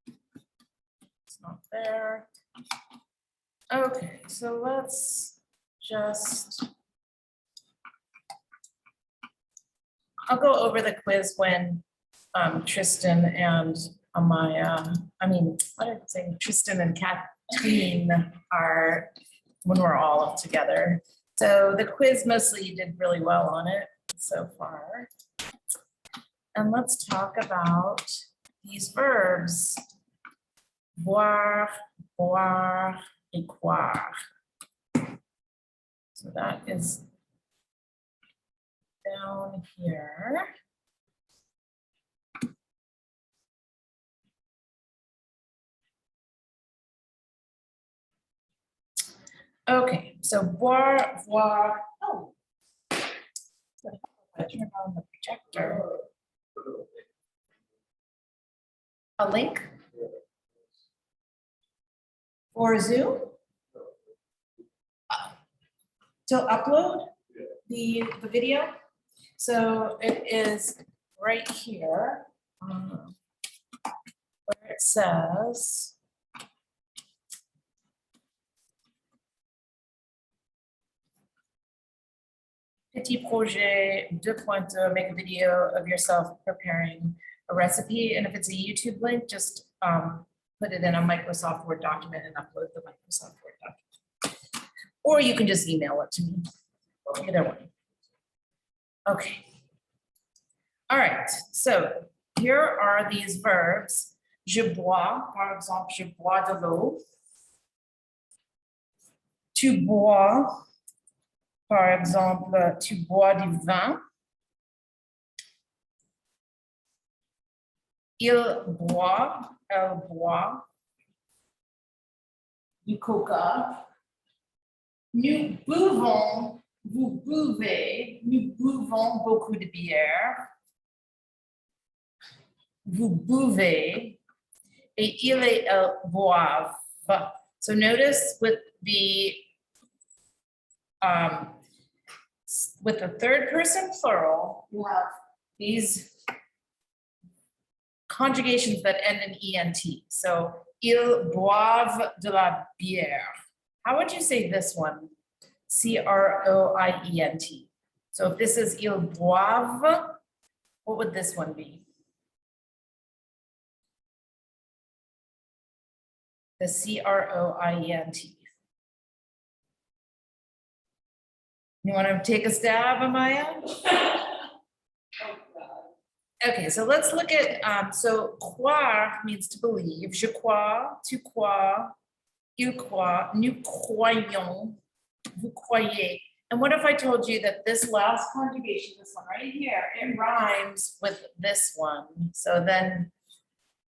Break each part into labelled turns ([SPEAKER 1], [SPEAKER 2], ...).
[SPEAKER 1] It's not there. Okay, so let's just, I'll go over the quiz when Tristan and Amaya, what did I say? Tristan and Kathleen are, when we're all together. So the quiz, mostly you did really well on it so far. And let's talk about these verbs. Voir, boire, et croire. So that is down here. Okay, so boire, voir. Oh, I turn on the projector. A link for Zoom to upload the video. So it is right here where it says petit projet, 2.2, make a video of yourself preparing a recipe. And if it's a YouTube link, just put it in a Microsoft Word document and upload the Microsoft Word document. Or you can just email it to me, either one. Okay. All right, so here are these verbs. Je bois, par exemple, je bois de l'eau. Tu bois, par exemple, tu bois du vin. Il boit, elle boit du coca. Nous buvons, vous buvez, nous buvons beaucoup de bière. Vous buvez, et il et elle boivent. So notice with the third person plural, you have these conjugations that end in ENT. So, ils boivent de la bière. How would you say this one? CROIENT. So if this is ils boivent, what would this one be? The CROIENT. You want to take a stab, Amaya? Okay, so let's look at, so croire means to believe. Je crois, tu crois, il croit, nous croyons, vous croyez. And what if I told you that this last conjugation, this one right here, it rhymes with this one? So then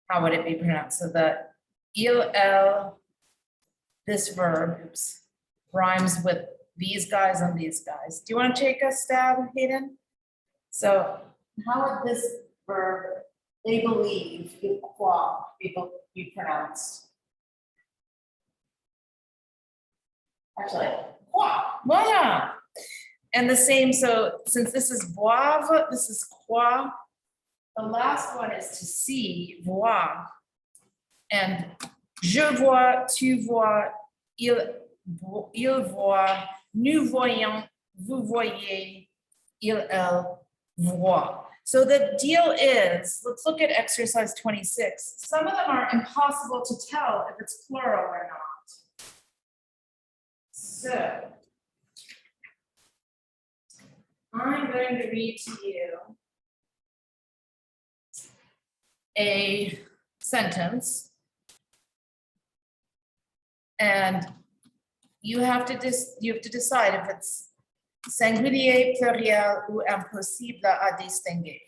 [SPEAKER 1] how would it be pronounced? So the il, elle, this verb, oops, rhymes with these guys and these guys. Do you want to take a stab, Hayden? So how would this verb, they believe, il croit, be pronounced? Actually, croire, voila. And the same, so since this is boivre, this is croire. The last one is to see, voir. And je vois, tu vois, il voit, nous voyons, vous voyez, il, elle voit. So the deal is, let's look at exercise 26. Some of them are impossible to tell if it's plural or not. So I'm going to read to you a sentence, and you have to decide if it's singulier, pluriel ou impossible à distinguer.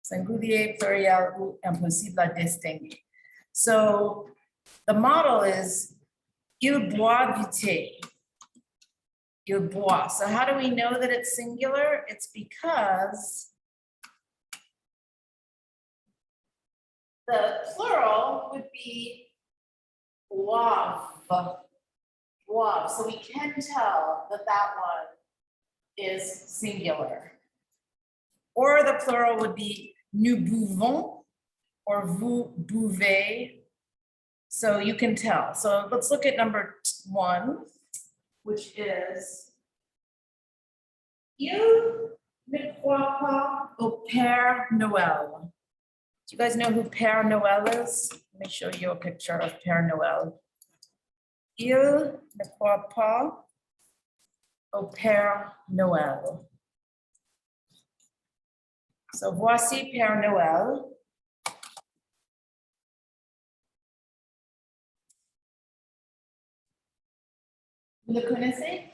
[SPEAKER 1] Singulier, pluriel ou impossible à distinguer. So the model is il boit du thé. Il boit. So how do we know that it's singular? It's because the plural would be boivent. Boivent. So we can tell that that one is singular. Or the plural would be nous buvons. or vous buvez. So you can tell. So let's look at number 1, which is il ne croit pas au Père Noël. Do you guys know who Père Noël is? Let me show you a picture of Père Noël. Il ne croit pas au Père Noël. So voici Père Noël. Vous le connaissez?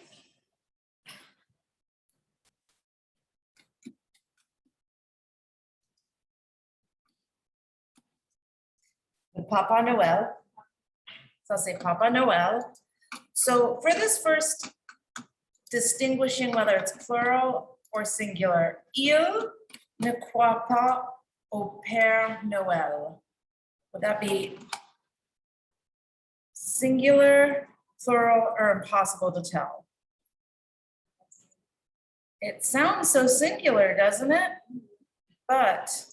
[SPEAKER 1] Le Papa Noël. So I'll say Papa Noël. So for this first, distinguishing whether it's plural or singular, il ne croit pas au Père Noël. Would that be singular, plural, or impossible to tell? It sounds so singular, doesn't it? But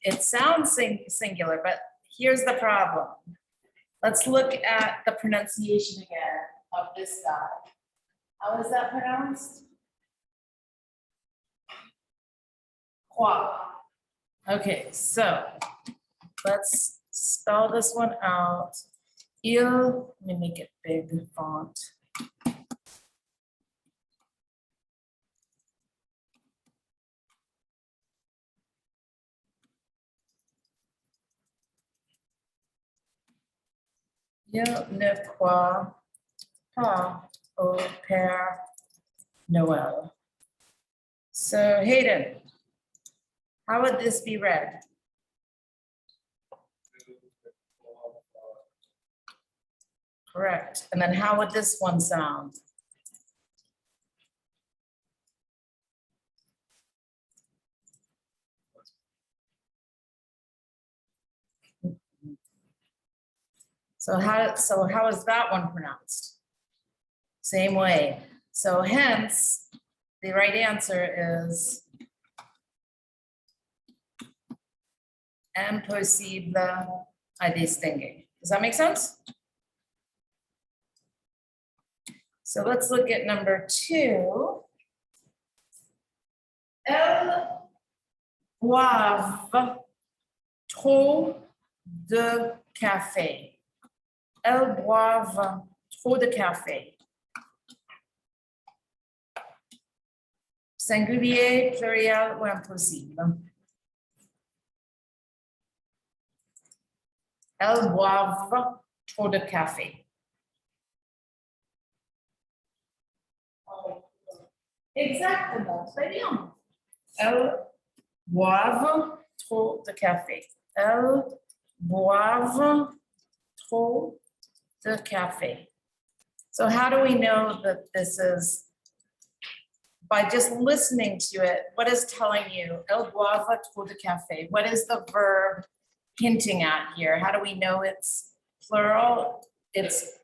[SPEAKER 1] it sounds singular, but here's the problem. Let's look at the pronunciation again of this guy. How is that pronounced? Croire. Okay, so let's spell this one out. Il, let me make it big font. Il ne croit pas au Père Noël. So Hayden, how would this be read? Correct. And then how would this one sound? So how is that one pronounced? Same way. So hence, the right answer is impossible à distinguer. Does that make sense? So let's look at number 2. Elles boivent trop de café. Elles boivent trop de café. Singulier, pluriel ou impossible? Elles boivent trop de café. Exactement, très bien. Elles boivent trop de café. Elles boivent trop de café. So how do we know that this is? By just listening to it, what is telling you? Elles boivent trop de café. What is the verb hinting at here? How do we know it's plural? It's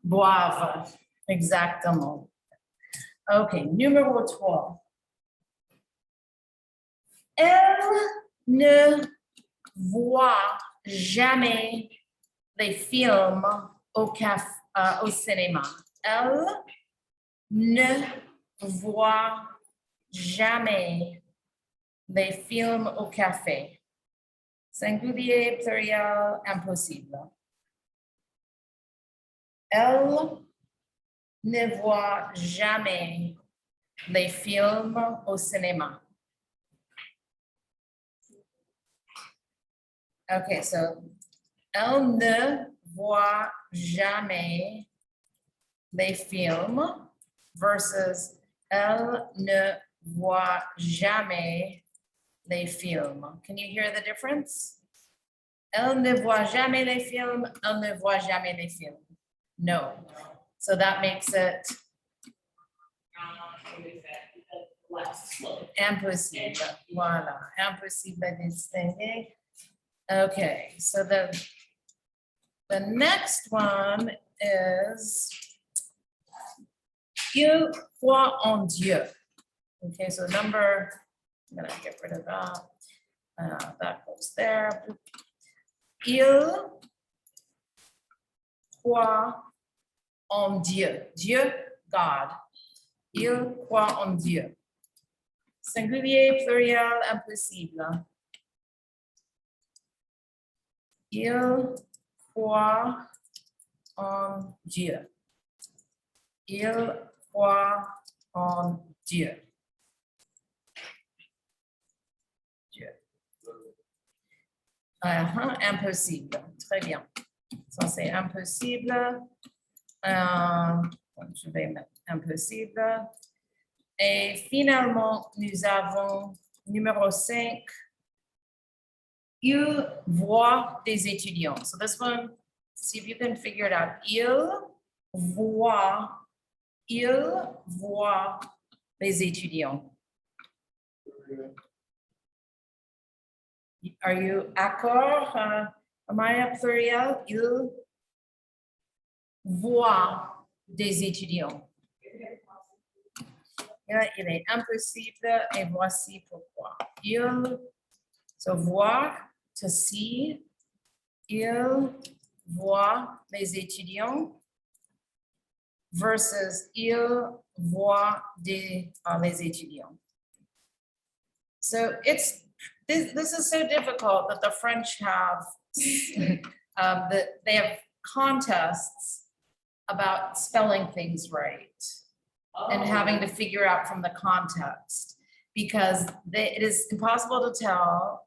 [SPEAKER 1] boivent. Exactement. Okay, numéro 3. Elle ne voit jamais les films au cinéma. Elle ne voit jamais les films au café. Singulier, pluriel, impossible. Elle ne voit jamais les films au cinéma. Okay, so elle ne voit jamais les films versus elle ne voit jamais les films. Can you hear the difference? Elle ne voit jamais les films, elle ne voit jamais les films. No. So that makes it impossible. Voilà, impossible à distinguer. Okay, so the next one is il croit en Dieu. Okay, so number, I'm gonna get rid of that. That goes there. Il croit en Dieu. Dieu, God. Il croit en Dieu. Singulier, pluriel, impossible. Il croit en Dieu. Il croit en Dieu. Dieu. Impossible. Très bien. Ça, c'est impossible. Je vais mettre impossible. Et finalement, nous avons numéro 5. Il voit des étudiants. So this one, see if you can figure it out. Il voit les étudiants. Are you d'accord? Am I a pluriel? Il voit des étudiants. Il est impossible et voici pourquoi. Il, so voir, to see, il voit les étudiants versus il voit les étudiants. So it's this is so difficult that the French have they have contests about spelling things right and having to figure out from the context, because it is impossible to tell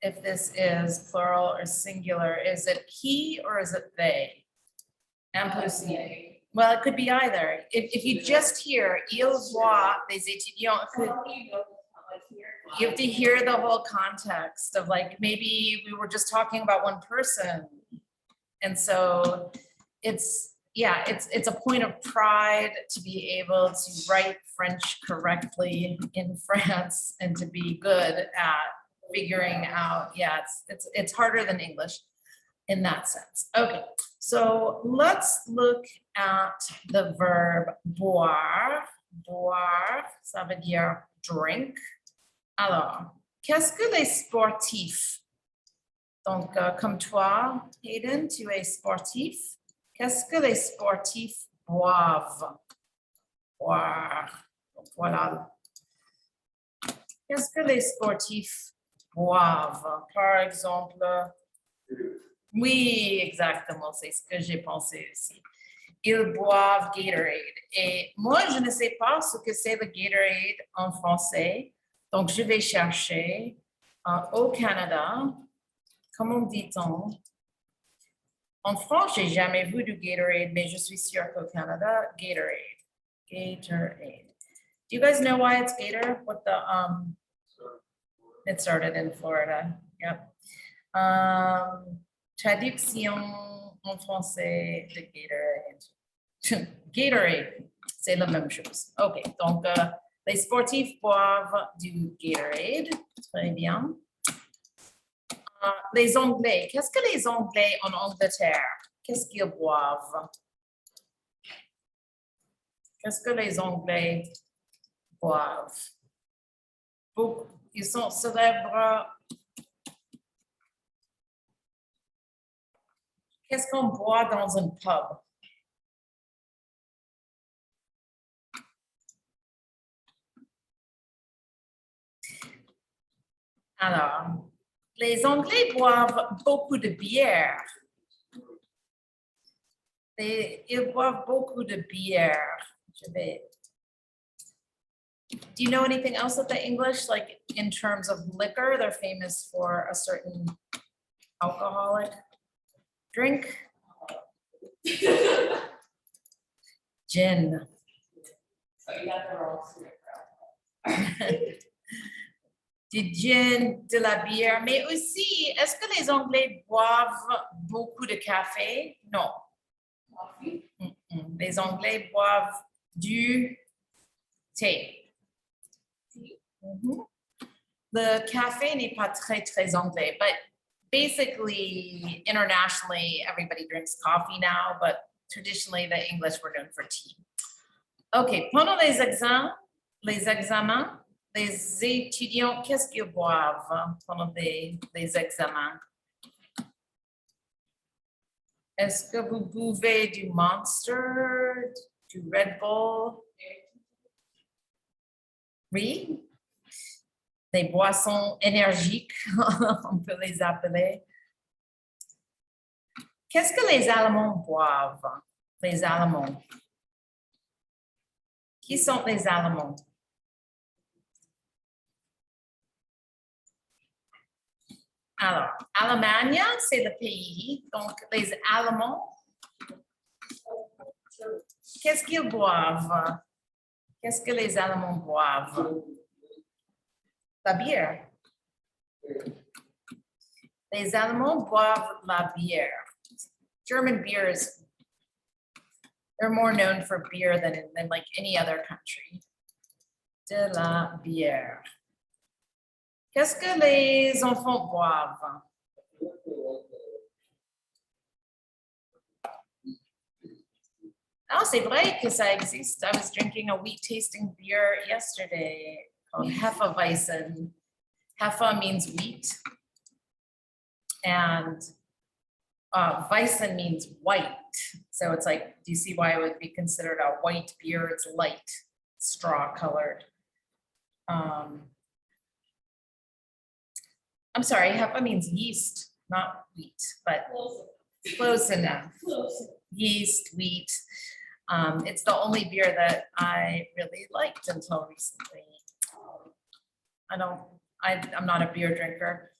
[SPEAKER 1] if this is plural or singular. Is it he or is it they? Impossible. Well, it could be either. If you just hear il voit les étudiants, you have to hear the whole context of, like, maybe we were just talking about one person. And so it's a point of pride to be able to write French correctly in France and to be good at figuring out, it's harder than English in that sense. Okay, so let's look at the verb boire. Boire, ça veut dire drink. Alors, qu'est-ce que les sportifs? Donc, comme toi, Hayden, tu es sportif. Qu'est-ce que les sportifs boivent? Boire. Donc, voilà. Qu'est-ce que les sportifs boivent? Par exemple, oui, exactement, c'est ce que j'ai pensé aussi. Ils boivent Gatorade. Et moi, je ne sais pas ce que c'est le Gatorade en français. Donc, je vais chercher au Canada, comment dit-on? En France, j'ai jamais vu du Gatorade, mais je suis sûre qu'au Canada, Gatorade. Gatorade. Do you guys know why it's Gator? What the it started in Florida. Yep. Traduction en français de Gatorade. Gatorade, c'est la même chose. OK, donc les sportifs boivent du Gatorade. Très bien. Les Anglais, qu'est-ce que les Anglais en Angleterre? Qu'est-ce qu'ils boivent? Qu'est-ce que les Anglais boivent? Ils sont célèbres. Qu'est-ce qu'on boit dans un pub? Alors, les Anglais boivent beaucoup de bière. Ils boivent beaucoup de bière. Do you know anything else of the English, like in terms of liquor? They're famous for a certain alcoholic drink. Gin.
[SPEAKER 2] So you got the wrong
[SPEAKER 1] Du gin, de la bière, mais aussi, est-ce que les Anglais boivent beaucoup de café? Non.
[SPEAKER 2] coffee.
[SPEAKER 1] Les Anglais boivent du thé. The café n'est pas très anglais, but basically, internationally, everybody drinks coffee now, but traditionally, the English were known for tea. OK, pendant les examens, les examens, les étudiants, qu'est-ce qu'ils boivent pendant les examens? Est-ce que vous buvez du Monster, du Red Bull? Oui. Des boissons énergiques, on peut les appeler. Qu'est-ce que les Allemands boivent? Les Allemands. Qui sont les Allemands? Alors, Allemagne, c'est le pays. Donc, les Allemands, qu'est-ce qu'ils boivent? Qu'est-ce que les Allemands boivent? La bière. Les Allemands boivent la bière. German beers, they're more known for beer than like any other country. De la bière. Qu'est-ce que les enfants boivent? Oh, c'est vrai que ça existe. I was drinking a wheat tasting beer yesterday called Hefeweizen. Hefe means wheat. And Weizen means white. So it's like, do you see why it would be considered a white beer? It's light, straw colored. I'm sorry, Hefe means yeast, not wheat, but close enough. Yeast, wheat. It's the only beer that I really liked until recently. I'm not a beer drinker.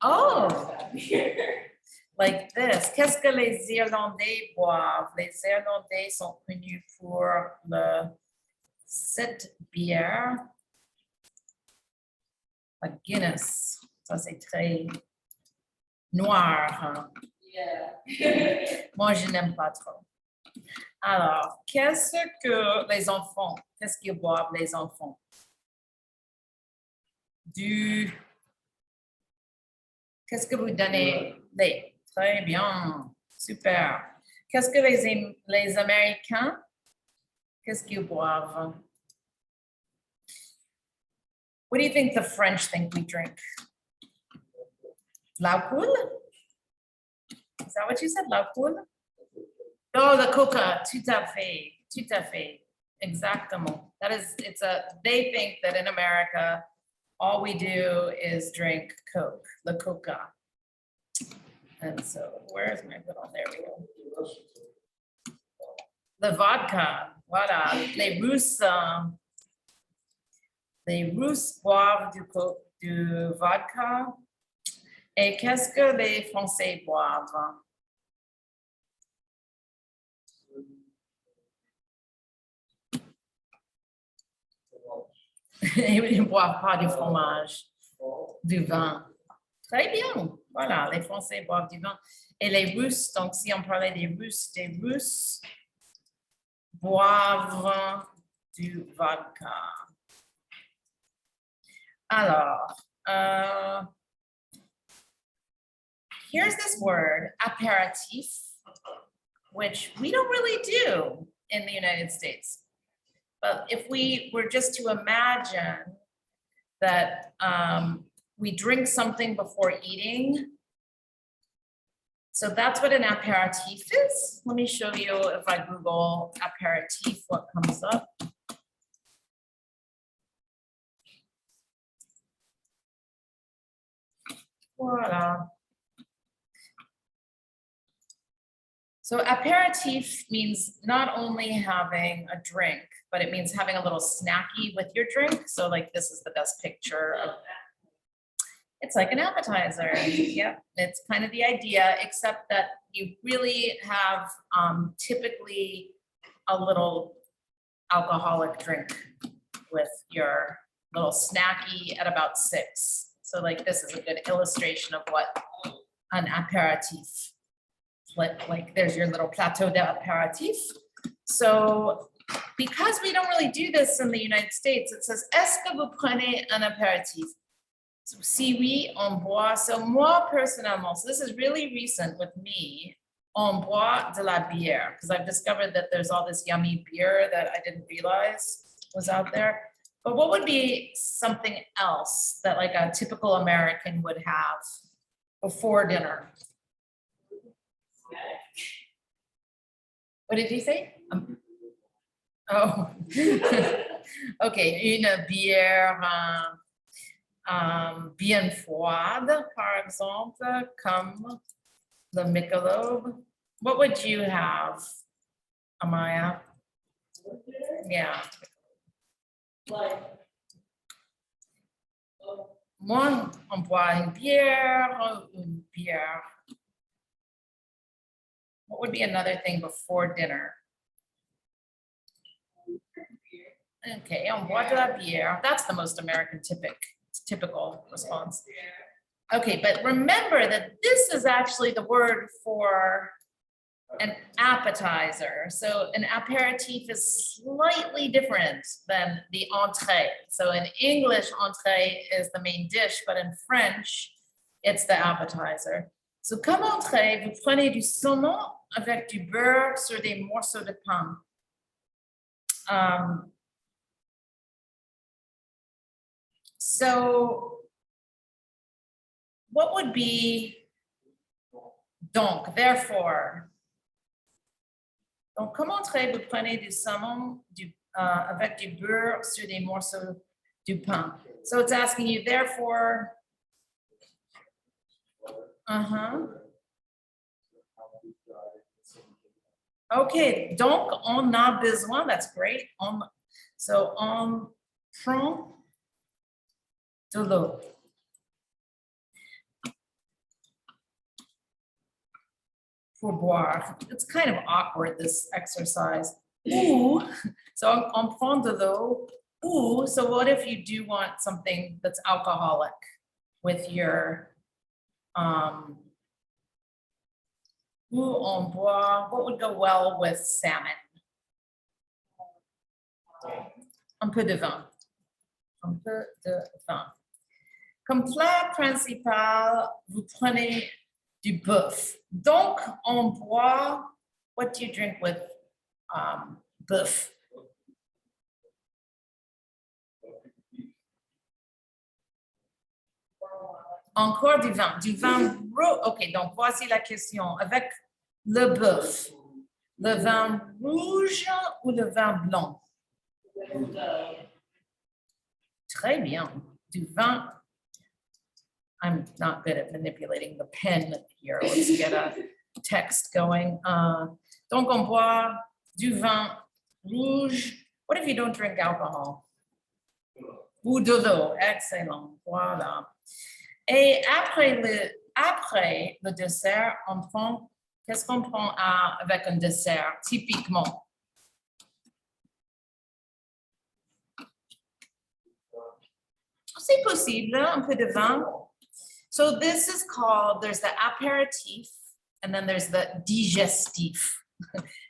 [SPEAKER 1] Oh, like this. Qu'est-ce que les Irlandais boivent? Les Irlandais sont connus pour cette bière, la Guinness. Ça, c'est très noir. Hein? Yeah. Moi, je n'aime pas trop. Alors, qu'est-ce qu'ils boivent, les enfants? Qu'est-ce que vous donnez? Très bien, super. Qu'est-ce que les Américains, qu'est-ce qu'ils boivent? What do you think the French think we drink? L'alcool? Is that what you said, l'alcool? Oh, the coca, tout à fait, exactement. They think that in America, all we do is drink Coke, the coca. And so, where's my little, there we go. The vodka, voilà, les Russes boivent du vodka. Et qu'est-ce que les Français boivent? Ils ne boivent pas du fromage, du vin. Très bien. Voilà, les Français boivent du vin. Et les Russes, donc si on parlait des Russes boivent du vodka. Alors, here's this word, apéritif, which we don't really do in the United States. But if we were just to imagine that we drink something before eating, so that's what an apéritif is. Let me show you if I Google apéritif, what comes up. Voila. So aperitif means not only having a drink, but it means having a little snacky with your drink. So like this is the best picture of, it's like an appetizer. Yep, it's kind of the idea, except that you really have typically a little alcoholic drink with your little snacky at about 6. So like this is a good illustration of what an aperitif. Like there's your little plateau d'apéritif. So because we don't really do this in the United States, it says, est-ce que vous prenez un apéritif? So, si oui, on boit. So moi personnellement, so this is really recent with me, on boit de la bière, because I've discovered that there's all this yummy beer that I didn't realize. was out there. But what would be something else that like a typical American would have before dinner? What did you say? Oh, okay, une bière bien froide, par exemple, comme the Michelob. What would you have, Amaya? Yeah.
[SPEAKER 2] Like,
[SPEAKER 1] Moi, on boit une bière, une bière. What would be another thing before dinner? Okay, on boit de la bière. That's the most American typical response. Okay, but remember that this is actually the word for an appetizer. So an aperitif is slightly different than the entrée. So in English, entrée is the main dish, but in French, it's the appetizer. So comme entrée, vous prenez du saumon avec du beurre sur des morceaux de pain. So what would be donc, therefore? Donc, comme entrée, vous prenez du saumon avec du beurre sur des morceaux du pain. So it's asking you, therefore. Okay, donc on a besoin, that's great. So on prend de l'eau. Pour boire. It's kind of awkward, this exercise. Ou, so on prend de l'eau. Ou, so what if you do want something that's alcoholic with your, ou on boit, what would go well with salmon? Un peu de vin. Un peu de vin. Comme plat principal, vous prenez du bœuf. Donc, on boit, what do you drink with bœuf? Encore du vin. Du vin rouge. OK, donc voici la question. Avec le bœuf, le vin rouge ou le vin blanc? Très bien. Du vin. I'm not good at manipulating the pen here. Let's get a text going. Donc, on boit du vin rouge. What if you don't drink alcohol? Ou de l'eau. Excellent. Voilà. Et après le dessert, on prend, qu'est-ce qu'on prend avec un dessert, typiquement? C'est possible, un peu de vin. So this is called, there's the aperitif, and then there's the digestif.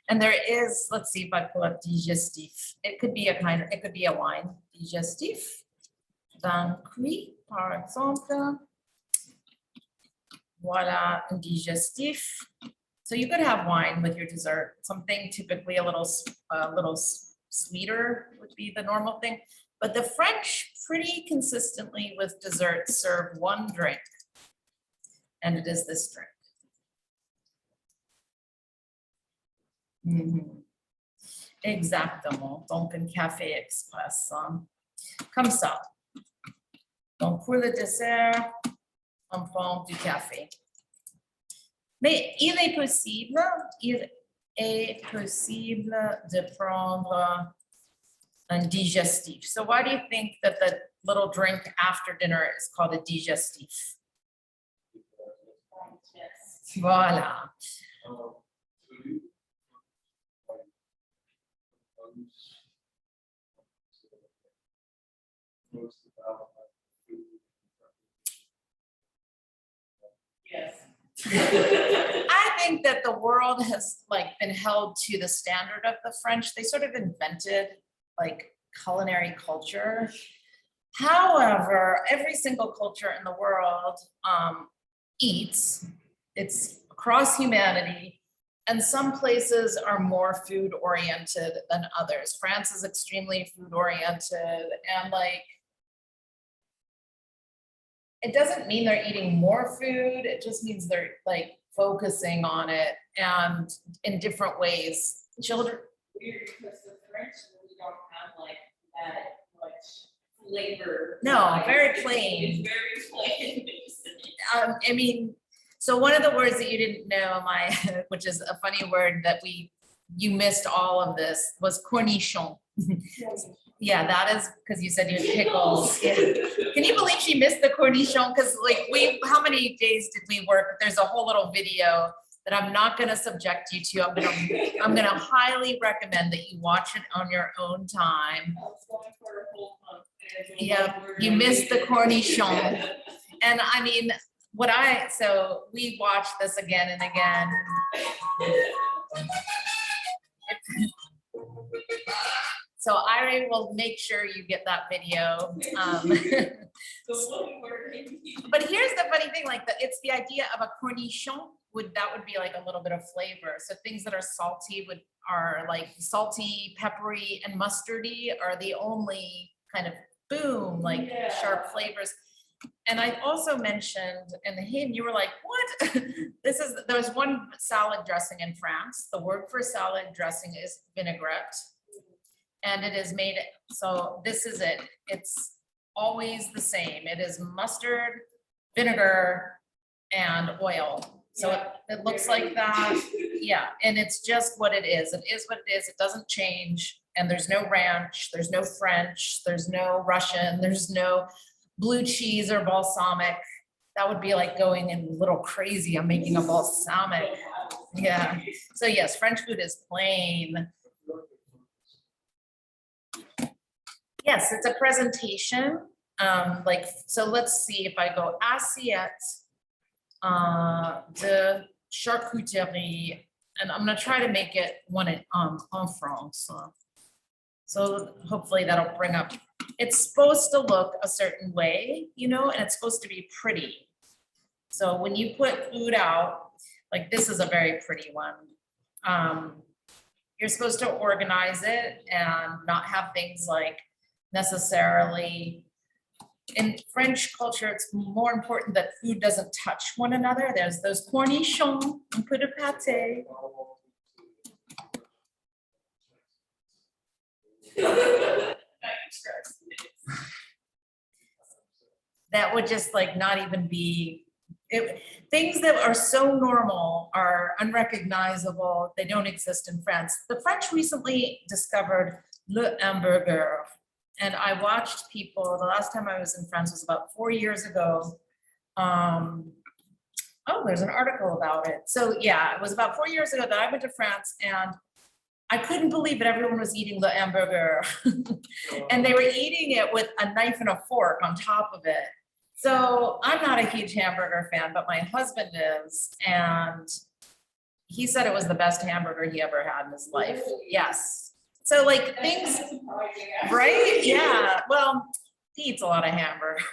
[SPEAKER 1] And there is, let's see if I pull up digestif. It could be a wine. Digestif, vin cuit, par exemple. Voilà, un digestif. So you could have wine with your dessert. Something typically a little sweeter would be the normal thing. But the French pretty consistently with dessert serve one drink. And it is this drink. Exactement. Donc, un café express. Comme ça. Donc, pour le dessert, on prend du café. Mais il est possible de prendre un digestif. So why do you think that the little drink after dinner is called a digestif? Voilà.
[SPEAKER 2] yes.
[SPEAKER 1] I think that the world has been held to the standard of the French. They sort of invented culinary culture. However, every single culture in the world eats. It's across humanity. And some places are more food oriented than others. France is extremely food oriented, and like, it doesn't mean they're eating more food, it just means they're like focusing on it and in different ways. Children,
[SPEAKER 2] Weird, because the French really don't have like that much flavor.
[SPEAKER 1] No,
[SPEAKER 2] Like,
[SPEAKER 1] very plain.
[SPEAKER 2] It's very plain.
[SPEAKER 1] I mean, so one of the words that you didn't know, which is a funny word that you missed all of this, was cornichon. Yeah, that is because you said you had pickles. Yeah. Can you believe she missed the cornichon? Because like how many days did we work? There's a whole little video that I'm not gonna subject you to. I'm gonna highly recommend that you watch it on your own time.
[SPEAKER 2] I was going for a whole month, and
[SPEAKER 1] Yeah, you missed the cornichon. And I mean, so we watched this again and again. So I will make sure you get that video. But here's the funny thing, like it's the idea of a cornichon that would be like a little bit of flavor. So things that are salty are like salty, peppery, and mustardy are the only kind of boom, like sharp flavors. And I also mentioned in the hymn, you were like, what? There's one salad dressing in France. The word for salad dressing is vinaigrette. And it is made, so this is it. It's always the same. It is mustard, vinegar, and oil. So it looks like that. Yeah, and it's just what it is. It is what it is. It doesn't change. And there's no ranch, there's no French, there's no Russian, there's no blue cheese or balsamic. That would be like going a little crazy. I'm making a balsamic. Yeah. So yes, French food is plain. Yes, it's a presentation. So let's see if I go assiette de charcuterie, and I'm gonna try to make it one en France. So hopefully that'll bring up, it's supposed to look a certain way, and it's supposed to be pretty. So when you put food out, like this is a very pretty one. You're supposed to organize it and not have things like necessarily, in French culture, it's more important that food doesn't touch one another. There's those cornichons, and put a pâté. That would just like not even be, things that are so normal are unrecognizable. They don't exist in France. The French recently discovered le hamburger. And I watched people, the last time I was in France was about 4 years ago. Oh, there's an article about it. So yeah, it was about 4 years ago that I went to France, and I couldn't believe that everyone was eating the hamburger. And they were eating it with a knife and a fork on top of it. So I'm not a huge hamburger fan, but my husband is. And he said it was the best hamburger he ever had in his life. Yes. So like things, right? Yeah. Well, he eats a lot of hamburgers.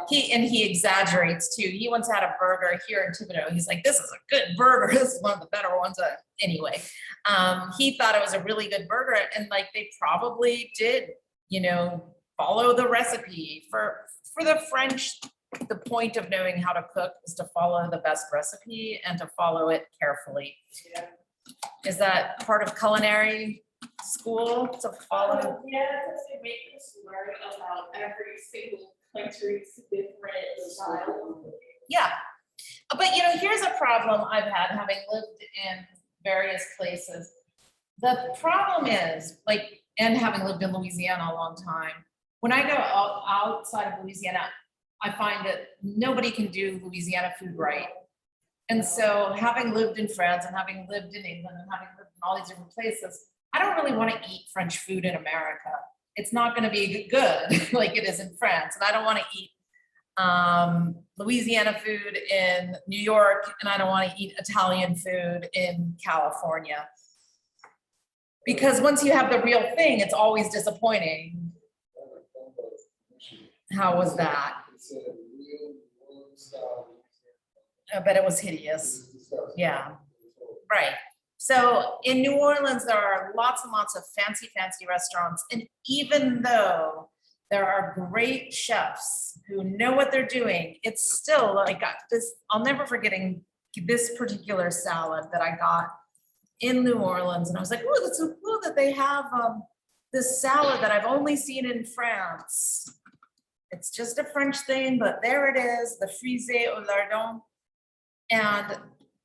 [SPEAKER 1] He exaggerates too. He once had a burger here in Thibodeau. He's like, this is a good burger. This is one of the better ones. Anyway, he thought it was a really good burger, and like they probably did, follow the recipe. For the French, the point of knowing how to cook is to follow the best recipe and to follow it carefully.
[SPEAKER 2] Yeah.
[SPEAKER 1] Is that part of culinary school to follow?
[SPEAKER 2] Yeah, because they make us learn about every single country's different style.
[SPEAKER 1] Yeah, but here's a problem I've had having lived in various places. The problem is and having lived in Louisiana a long time, when I go outside of Louisiana, I find that nobody can do Louisiana food right. And so having lived in France and having lived in England and having lived in all these different places, I don't really want to eat French food in America. It's not going to be good like it is in France. And I don't want to eat Louisiana food in New York, and I don't want to eat Italian food in California. Because once you have the real thing, it's always disappointing. How was that? I bet it was hideous. Yeah, right. So in New Orleans, there are lots and lots of fancy restaurants. And even though there are great chefs who know what they're doing, it's still like this, I'll never forgetting this particular salad that I got in New Orleans. And I was like, oh, that's so cool that they have this salad that I've only seen in France. It's just a French thing, but there it is, the frisée au lardon. And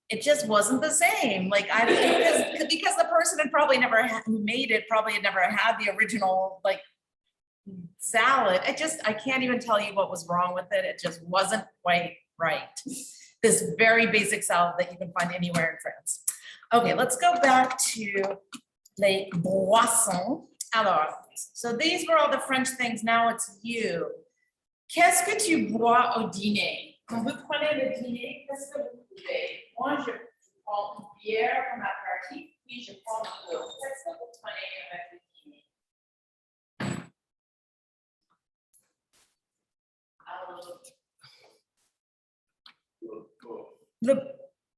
[SPEAKER 1] it just wasn't the same. Like because the person had probably never who made it probably had never had the original like salad. I can't even tell you what was wrong with it. It just wasn't quite right. This very basic salad that you can find anywhere in France. Okay, let's go back to les boissons. Alors, so these were all the French things. Now it's you. Qu'est-ce que tu bois au dîner? Quand vous prenez le dîner, qu'est-ce que vous buvez? Moi, je prends une bière comme apéritif, puis je prends de l'eau. Qu'est-ce que vous prenez avec le dîner?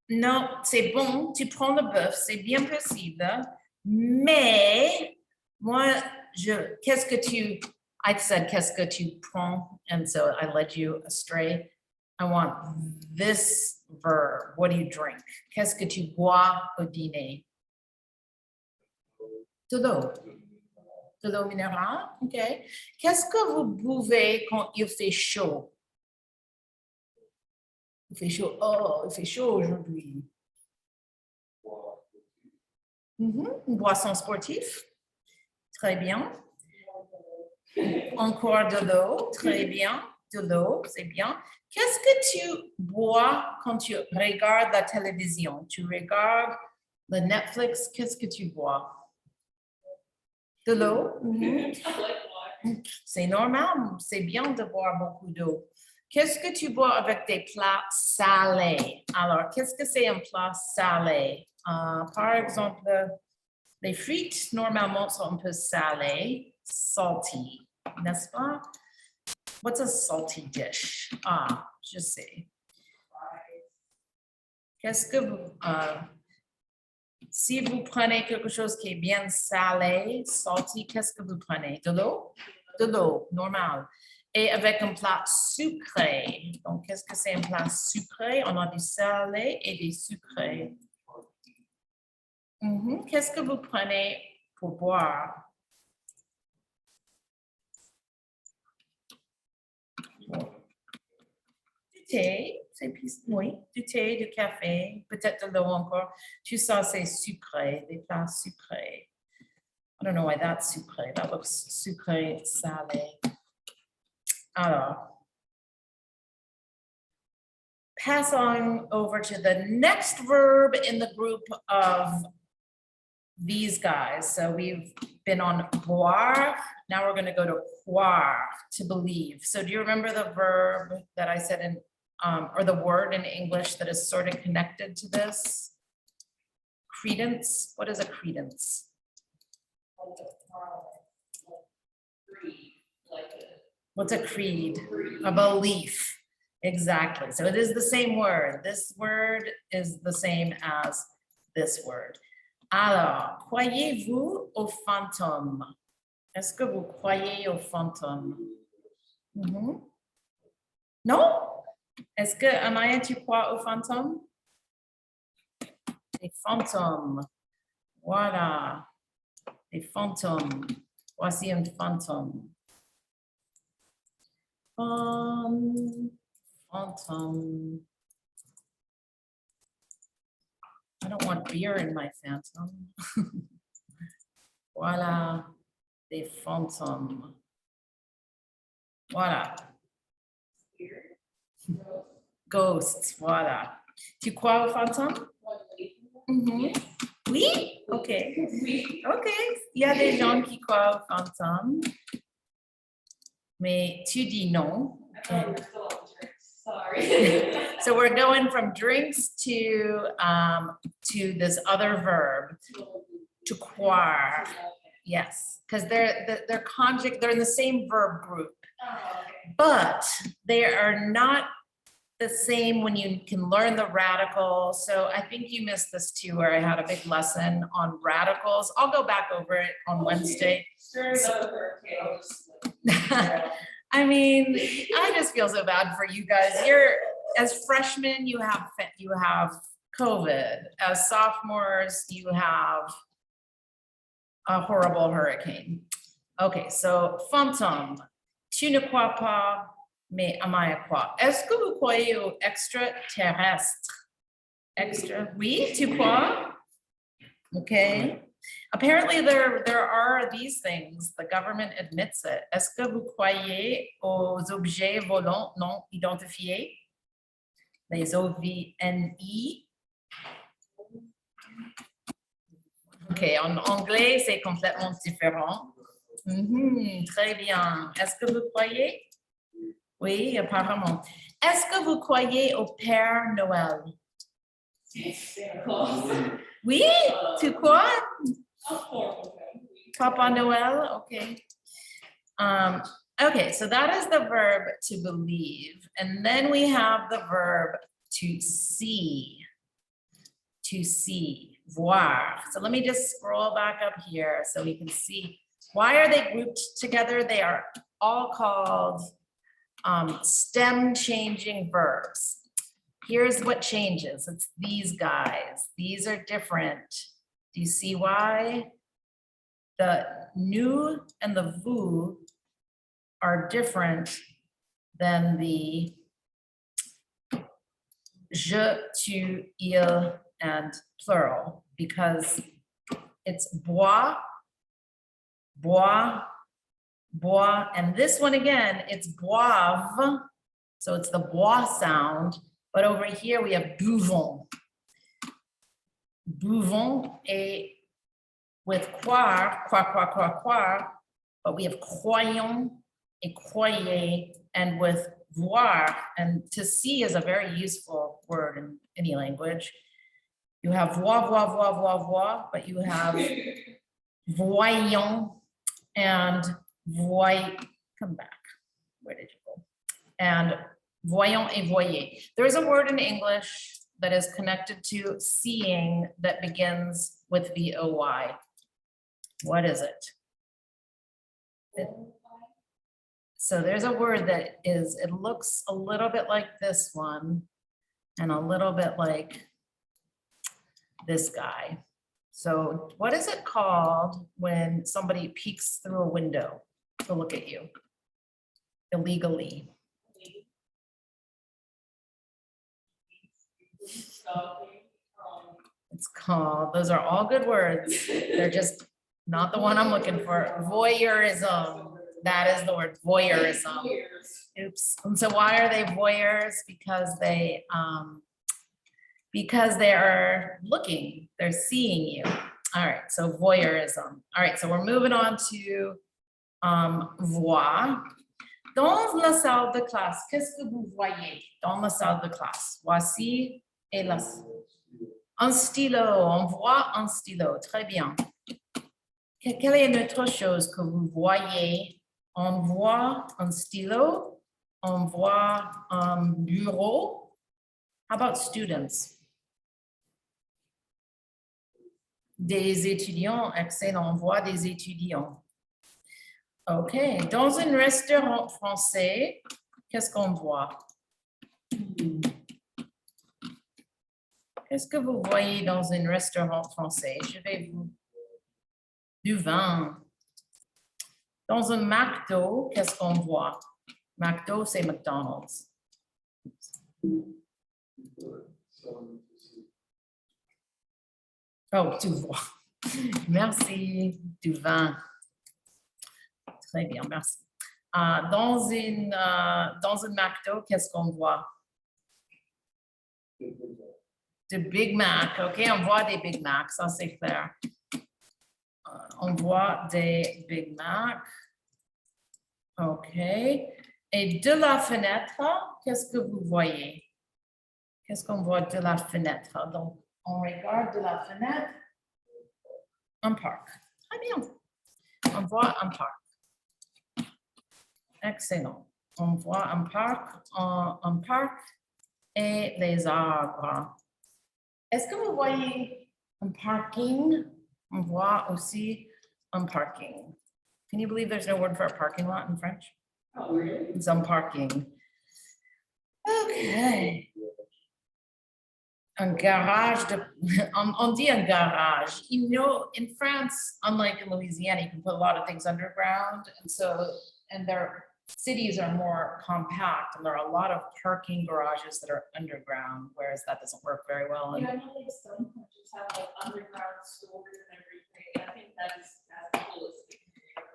[SPEAKER 1] Non, c'est bon, tu prends le bœuf, c'est bien possible, mais moi, qu'est-ce que tu, I said, qu'est-ce que tu prends, and so I led you astray. I want this verb. What do you drink? Qu'est-ce que tu bois au dîner? De l'eau. De l'eau minérale, ok. Qu'est-ce que vous buvez quand il fait chaud? Il fait chaud. Oh, il fait chaud aujourd'hui. Une boisson sportive. Très bien. Encore de l'eau. Très bien. De l'eau, c'est bien. Qu'est-ce que tu bois quand tu regardes la télévision? Tu regardes le Netflix, qu'est-ce que tu bois? De l'eau? C'est normal, c'est bien de boire beaucoup d'eau. Qu'est-ce que tu bois avec des plats salés? Alors, qu'est-ce que c'est un plat salé? Par exemple, les frites, normalement, sont un peu salées, salty, n'est-ce pas? What's a salty dish? Ah, je sais. Qu'est-ce que vous... si vous prenez quelque chose qui est bien salé, salty, qu'est-ce que vous prenez? De l'eau? De l'eau, normal. Et avec un plat sucré. Donc, qu'est-ce que c'est un plat sucré? On a du salé et du sucré. Qu'est-ce que vous prenez pour boire? Du thé, oui, du thé, du café, peut-être de l'eau encore. Tout ça, c'est sucré, des plats sucrés. I don't know why that's sucré. That looks sucré, salé. Alors, pass on over to the next verb in the group of these guys. So we've been on boire. Now we're going to go to croire, to believe. So do you remember the verb that I said in, or the word in English that is sort of connected to this? Credence. What is a credence? What's a creed? A belief. Exactly. So it is the same word. This word is the same as this word. Alors, croyez-vous aux fantômes? Est-ce que vous croyez aux fantômes? Non? Est-ce que, Amaya, tu crois aux fantômes? Les fantômes. Voilà. Les fantômes. Voici un fantôme. Phantom. I don't want beer in my phantom. Voilà, des fantômes. Voilà. Ghosts, voilà. Tu crois aux fantômes? Oui? Ok. Ok. Il y a des gens qui croient aux fantômes. Mais tu dis non.
[SPEAKER 2] Sorry.
[SPEAKER 1] So we're going from drinks to this other verb, to croire. Yes, because they're conjugate, they're in the same verb group, but they are not the same when you can learn the radicals. So I think you missed this too, where I had a big lesson on radicals. I'll go back over it on Wednesday.
[SPEAKER 2] During the hurricane.
[SPEAKER 1] I mean, I just feel so bad for you guys. As freshmen, you have COVID. As sophomores, you have a horrible hurricane. Okay, so fantôme, tu ne crois pas, mais à quoi? Est-ce que vous croyez aux extraterrestres? Oui, tu crois? Okay. Apparently there are these things, the government admits it. Est-ce que vous croyez aux objets volants non identifiés? Les OVNI. Ok, en anglais, c'est complètement différent. Très bien. Est-ce que vous croyez? Oui, apparemment. Est-ce que vous croyez au Père Noël? Oui, tu crois? Papa Noel, okay. Okay, so that is the verb to believe. And then we have the verb to see, voir. So let me just scroll back up here so we can see. Why are they grouped together? They are all called stem changing verbs. Here's what changes. It's these guys. These are different. Do you see why? The nous and the vous are different than the je, tu, il, and plural, because it's boire, boire, boire, and this one again, it's boive, so it's the bois sound, but over here we have buvons. Buvons, et with croire, croire, but we have croyons et croyez, and with voir, and to see is a very useful word in any language. You have voir, but you have voyons and come back. Where did you go? And voyons et voyez. There's a word in English that is connected to seeing that begins with VOY. What is it? So there's a word that it looks a little bit like this one and a little bit like this guy. So what is it called when somebody peeks through a window to look at you illegally? It's called, those are all good words. They're just not the one I'm looking for. Voyeurism. That is the word, voyeurism. Oops. And so why are they voyeurs? Because they are looking, they're seeing you. All right, so voyeurism. All right, so we're moving on to voir. Dans la salle de classe, qu'est-ce que vous voyez dans la salle de classe? Voici et là. Un stylo, on voit un stylo, très bien. Quelle est une autre chose que vous voyez? On voit un stylo, on voit un bureau. How about students? Des étudiants, excellent, on voit des étudiants. OK, dans un restaurant français, qu'est-ce qu'on voit? Qu'est-ce que vous voyez dans un restaurant français? Je vais vous... Du vin. Dans un McDo, qu'est-ce qu'on voit? McDo, c'est McDonald's. Oh, tu vois. Merci. Du vin. Très bien, merci. Dans un McDo, qu'est-ce qu'on voit? De Big Mac, OK? On voit des Big Mac, ça c'est clair. On voit des Big Mac. OK. Et de la fenêtre, qu'est-ce que vous voyez? Qu'est-ce qu'on voit de la fenêtre? Donc, on regarde de la fenêtre un parc. Très bien. On voit un parc. Excellent. On voit un parc. et les arbres. Est-ce que vous voyez un parking? On voit aussi un parking. Can you believe there's no word for a parking lot in French?
[SPEAKER 2] Oh, really?
[SPEAKER 1] It's un parking. Okay. Un garage de, on dit un garage. You know, in France, unlike in Louisiana, you can put a lot of things underground. And so, and their cities are more compact and there are a lot of parking garages that are underground, whereas that doesn't work very well.
[SPEAKER 2] Yeah, I know like some countries have like underground stores and everything. I think that's the coolest thing.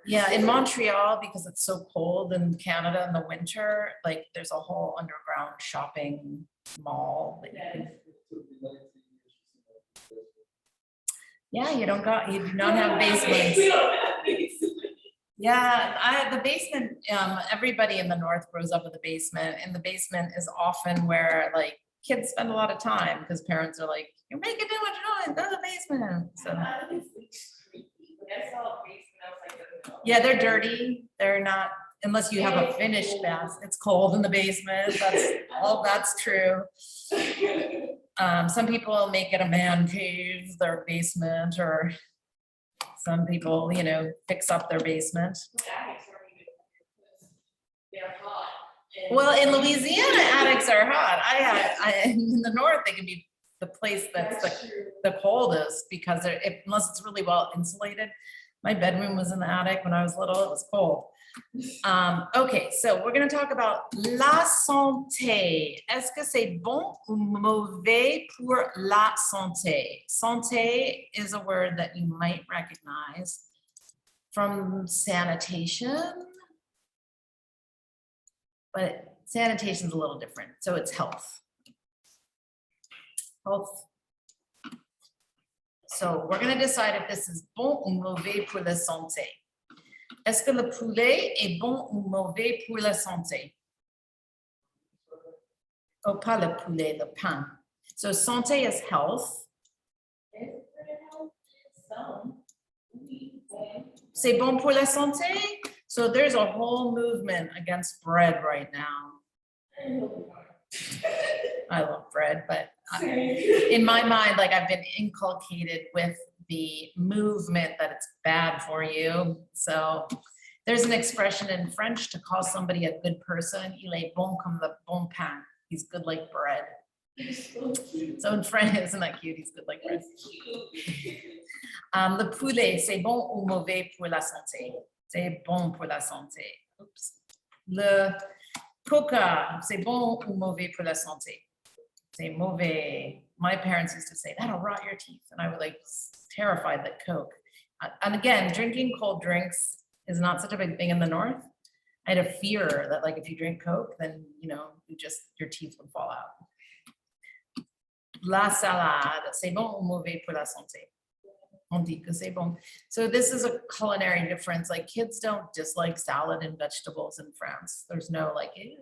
[SPEAKER 1] Yeah, in Montreal, because it's so cold in Canada in the winter, like there's a whole underground shopping mall. That you can, yeah, you do not have basements.
[SPEAKER 2] We don't have basements.
[SPEAKER 1] Yeah, the basement, everybody in the north grows up with a basement, and the basement is often where like kids spend a lot of time because parents are like, you're making too much noise, go to the basement. So
[SPEAKER 2] I think it's creepy. When I saw a basement, I was like, oh,
[SPEAKER 1] yeah, they're dirty. They're not, unless you have a finished bath. It's cold in the basement. That's true. Some people make it a man cave, their basement, or some people, you know, fix up their basement.
[SPEAKER 2] attics are even weird because they're hot. And-
[SPEAKER 1] Well, in Louisiana, attics are hot. In the north, they can be the place that's
[SPEAKER 2] true.
[SPEAKER 1] the coldest because unless it's really well insulated. My bedroom was in the attic when I was little, it was cold. Okay, so we're gonna talk about la santé. Est-ce que c'est bon ou mauvais pour la santé? Santé is a word that you might recognize from sanitation. But sanitation is a little different, so it's health. Health. So we're gonna decide if this is bon ou mauvais pour la santé. Est-ce que le poulet est bon ou mauvais pour la santé? Oh, pas le poulet, le pain. So santé is health. C'est bon pour la santé? So there's a whole movement against bread right now. I love bread, but in my mind, like I've been inculcated with the movement that it's bad for you. So there's an expression in French to call somebody a good person. Il est bon comme le bon pain. He's good like bread. So in French, isn't that cute? He's good like bread. Le poulet, c'est bon ou mauvais pour la santé? C'est bon pour la santé. Oops. Le coca, c'est bon ou mauvais pour la santé? C'est mauvais. My parents used to say, that'll rot your teeth. And I was like terrified that Coke. And again, drinking cold drinks is not such a big thing in the North. I had a fear that like, if you drink Coke, then, you know, your teeth would fall out. La salade, c'est bon ou mauvais pour la santé? On dit que c'est bon. So this is a culinary difference. Like kids don't dislike salad and vegetables in France. There's no like, ew.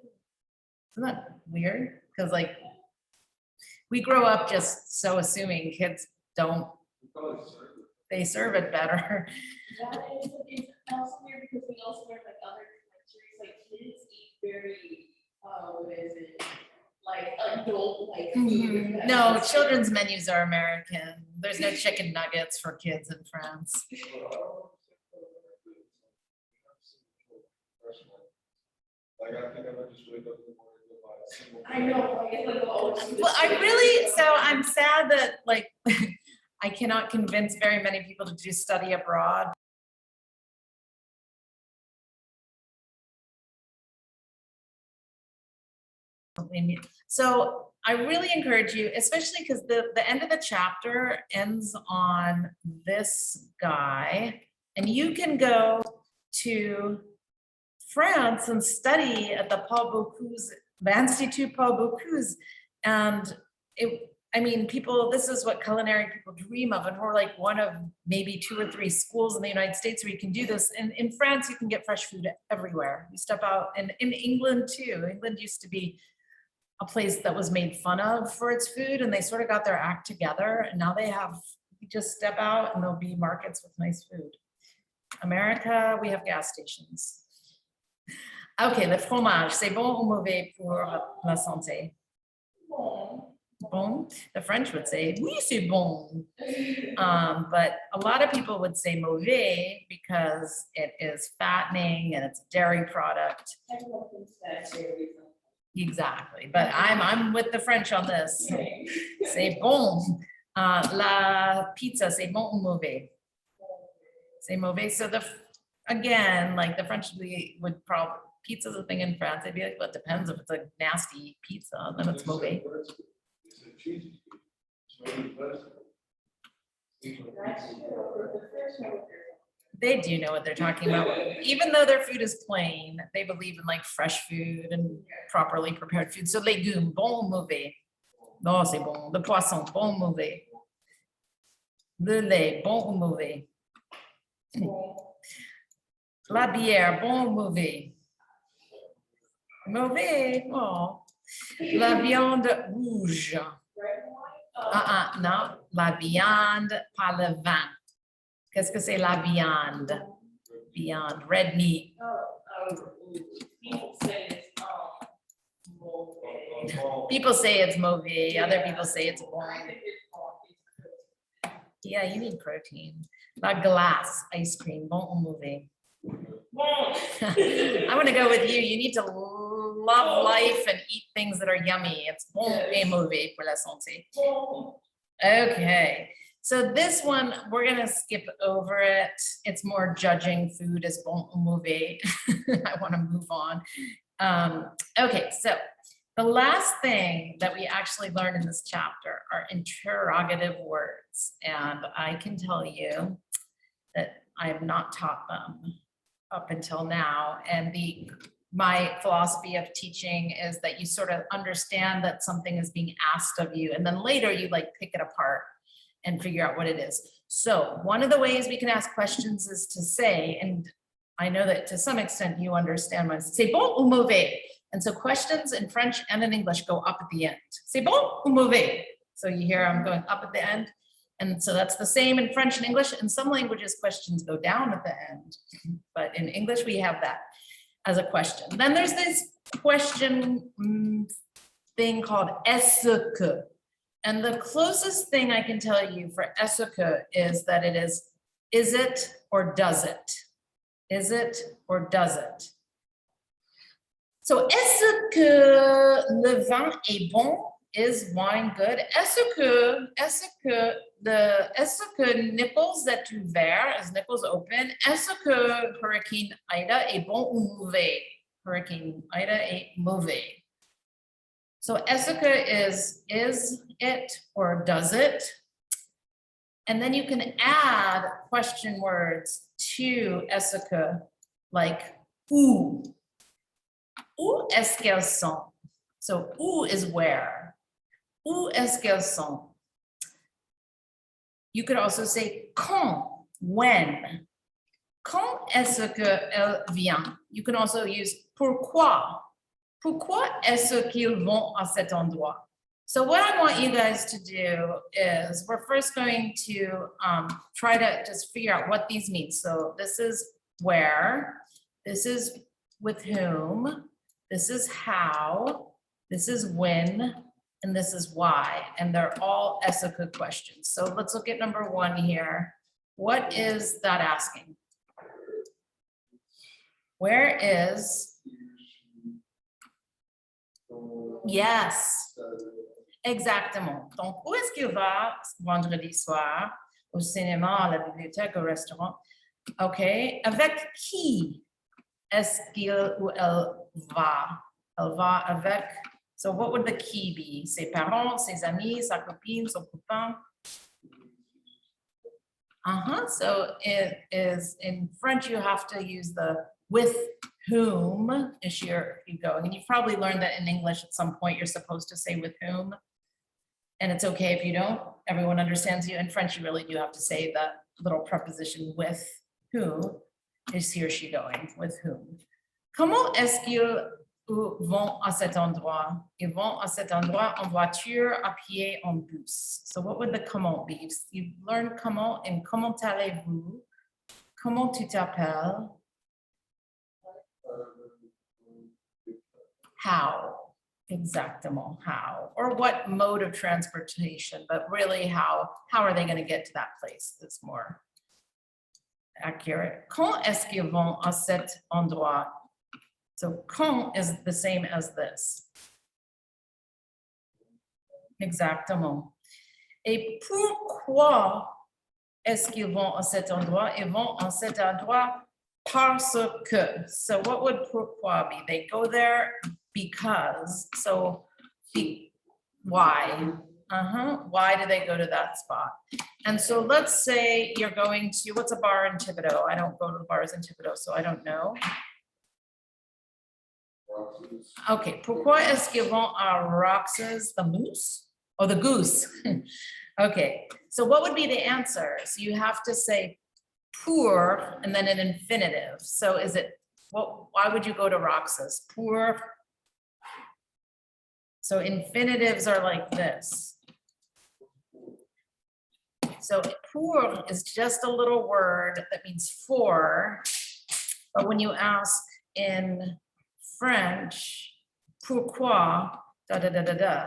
[SPEAKER 1] Isn't that weird? Because like, we grow up just so assuming kids don't, they serve it better.
[SPEAKER 2] That is, it's also weird because we also learn like other countries, like kids eat very, what is it? Like adult, like food.
[SPEAKER 1] No, children's menus are American. There's no chicken nuggets for kids in France.
[SPEAKER 3] Like I think I might just wake up in the morning and buy a single.
[SPEAKER 2] I know, like, it's like, oh.
[SPEAKER 1] Well, I'm sad that like, I cannot convince very many people to do study abroad. So I really encourage you, especially because the end of the chapter ends on this guy, and you can go to France and study at the Institut Paul Bocuse, and I mean, people, this is what culinary people dream of, and we're like one of maybe 2 or 3 schools in the United States where you can do this. And in France, you can get fresh food everywhere. You step out, and in England too. England used to be a place that was made fun of for its food, and they sort of got their act together, and now they have, you just step out and there'll be markets with nice food. America, we have gas stations. Okay, le fromage, c'est bon ou mauvais pour la santé? Bon. The French would say, oui, c'est bon. But a lot of people would say mauvais because it is fattening and it's a dairy product.
[SPEAKER 2] Everyone thinks that dairy is
[SPEAKER 1] Exactly. But I'm with the French on this. C'est bon. La pizza, c'est bon ou mauvais? C'est mauvais. So again, like the French would probably, pizza's a thing in France. They'd be like, well, it depends if it's a nasty pizza, then it's mauvais.
[SPEAKER 3] It's a cheesy. It's really pleasant.
[SPEAKER 2] That's true. The first one.
[SPEAKER 1] They do know what they're talking about. Even though their food is plain, they believe in like fresh food and properly prepared food. So légumes, bon ou mauvais? Non, c'est bon. Le poisson, bon ou mauvais? Le lait, bon ou mauvais? La bière, bon ou mauvais? Mauvais, oh. La viande rouge. Non, la viande, pas le vin. Qu'est-ce que c'est la viande? Viande, red meat.
[SPEAKER 2] People say it's mauvais.
[SPEAKER 1] People say it's mauvais, other people say it's bon.
[SPEAKER 2] I think it's mauvais.
[SPEAKER 1] Yeah, you need protein. La glace, ice cream, bon ou mauvais? I'm gonna go with you. You need to love life and eat things that are yummy. It's bon et mauvais pour la santé. Okay, so this one, we're gonna skip over it. It's more judging food as bon ou mauvais. I wanna move on. Okay, so the last thing that we actually learned in this chapter are interrogative words. And I can tell you that I have not taught them up until now. And my philosophy of teaching is that you sort of understand that something is being asked of you, and then later you like pick it apart and figure out what it is. So one of the ways we can ask questions is to say, and I know that to some extent you understand when I say bon ou mauvais. And so questions in French and in English go up at the end. C'est bon ou mauvais? So you hear I'm going up at the end. And so that's the same in French and English. In some languages, questions go down at the end. But in English, we have that as a question. Then there's this question thing called est-ce que. And the closest thing I can tell you for est-ce que is that it is it or does it? Is it or does it? So est-ce que le vin est bon? Is wine good? Est-ce que Nichols est ouvert? Is Nichols open? Est-ce que Hurricane Ida est bon ou mauvais? Hurricane Ida est mauvais. So est-ce que is it or does it? And then you can add question words to est-ce que, like où. Où est-ce qu'elles sont? So où is where. Où est-ce qu'elles sont? You could also say quand, when. Quand est-ce qu'elle vient? You can also use pourquoi. Pourquoi est-ce qu'ils vont à cet endroit? So what I want you guys to do is we're first going to try to just figure out what these mean. So this is where, this is with whom, this is how, this is when, and this is why, and they're all est-ce que questions. So let's look at number one here. What is that asking? Where is? Yes, exactement. Donc, où est-ce qu'il va vendredi soir? Au cinéma, à la bibliothèque, au restaurant. OK. Avec qui est-ce qu'il ou elle va? Elle va avec. So what would the qui be? Ses parents, ses amis, sa copine, son copain? So it is in French, you have to use the with whom is your you go. And you've probably learned that in English at some point, you're supposed to say with whom. And it's okay if you don't. Everyone understands you. In French, you really do have to say that little preposition with who is he or she going, with whom. Comment est-ce qu'ils vont à cet endroit? Ils vont à cet endroit en voiture, à pied, en bus. So what would the comment be? You've learned comment and comment allez-vous? Comment tu t'appelles? How? Exactement, how, or what mode of transportation, but really how are they gonna get to that place is more accurate. Quand est-ce qu'ils vont à cet endroit? So quand is the same as this. Exactement. Et pourquoi est-ce qu'ils vont à cet endroit? Ils vont à cet endroit parce que. So what would pourquoi be? They go there because. So why? Why do they go to that spot? And so let's say you're going to, what's a bar in Thibodeau? I don't go to the bars in Thibodeau, so I don't know.
[SPEAKER 3] Roxas.
[SPEAKER 1] Okay, pourquoi est-ce qu'ils vont à Roxas, the moose? Oh, the goose. Okay, so what would be the answer? So you have to say pour and then an infinitive. So is it, why would you go to Roxas? Pour. So infinitives are like this. So pour is just a little word that means for, but when you ask in French, pourquoi, da da da da da,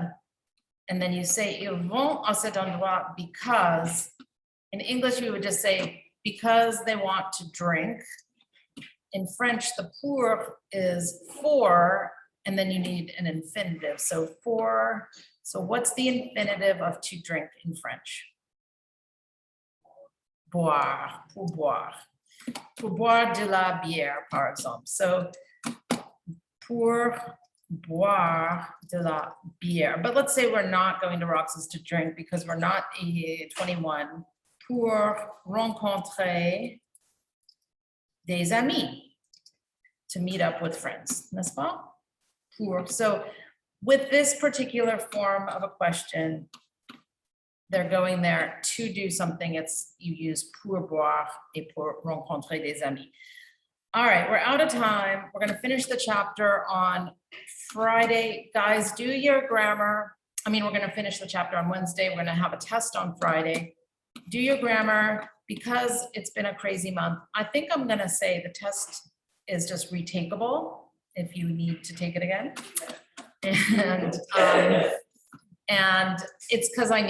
[SPEAKER 1] and then you say ils vont à cet endroit because, in English we would just say because they want to drink. In French, the pour is for, and then you need an infinitive. So for, so what's the infinitive of to drink in French? Boire, pour boire. Pour boire de la bière, par exemple. So pour boire de la bière. But let's say we're not going to Roxas to drink because we're not 21. Pour rencontrer des amis. To meet up with friends, n'est-ce pas? Pour. So with this particular form of a question, they're going there to do something. It's, you use pour boire et pour rencontrer des amis. All right, we're out of time. We're gonna finish the chapter on Friday. Guys, do your grammar. I mean, we're gonna finish the chapter on Wednesday. We're gonna have a test on Friday. Do your grammar because it's been a crazy month. I think I'm gonna say the test is just retakeable if you need to take it again. And it's because I need